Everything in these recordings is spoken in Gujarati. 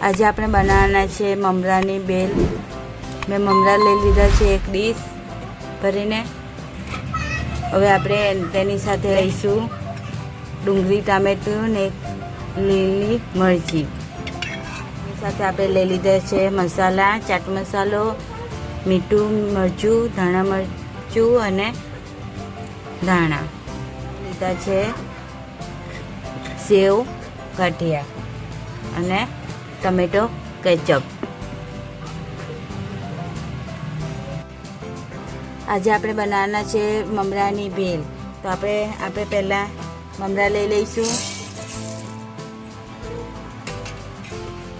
આજે આપણે બનાવવાના છે મમરાની બેલ। મેં મમરા લઈ લીધા છે એક ડીશ ભરીને। હવે આપણે તેની સાથે લઈશું ડુંગળી, ટામેટું ને લીલી મરચી। એની સાથે આપણે લઈ લીધા છે મસાલા, ચાટ મસાલો, મીઠું, મરચું, ધાણા મરચું અને ધાણા લીધા છે, સેવ, ગાંઠિયા અને ટમેટો કેચઅપ। આજે આપણે બનાવવાના છે મમરાની ભેલ। તો આપણે પહેલાં મમરા લઈ લઈશું,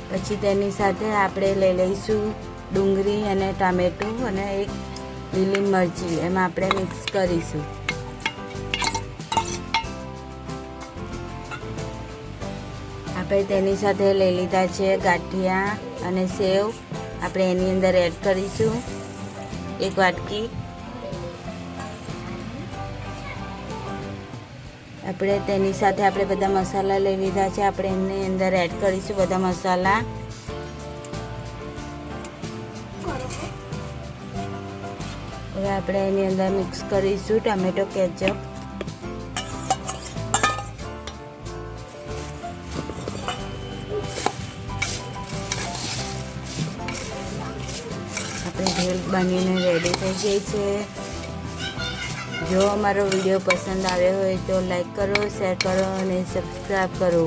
પછી તેની સાથે આપણે લઈ લઈશું ડુંગળી અને ટામેટું અને એક લીલી મરચી। એમાં આપણે મિક્સ કરીશું। આપણે તેની સાથે લઈ લીધા છે ગાંઠિયા અને સેવ। આપણે એની અંદર એડ કરીશું એક વાટકી। આપણે તેની સાથે આપણે બધા મસાલા લઈ લીધા છે, આપણે એની અંદર એડ કરીશું બધા મસાલા। હવે આપણે એની અંદર મિક્સ કરીશું ટમેટો કેચઅપ। આપણી ભેલ બનીને રેડી થઈ ગઈ છે। જો અમારો વિડીયો પસંદ આવ્યો હોય તો લાઈક કરો, શેર કરો અને સબસ્ક્રાઈબ કરો।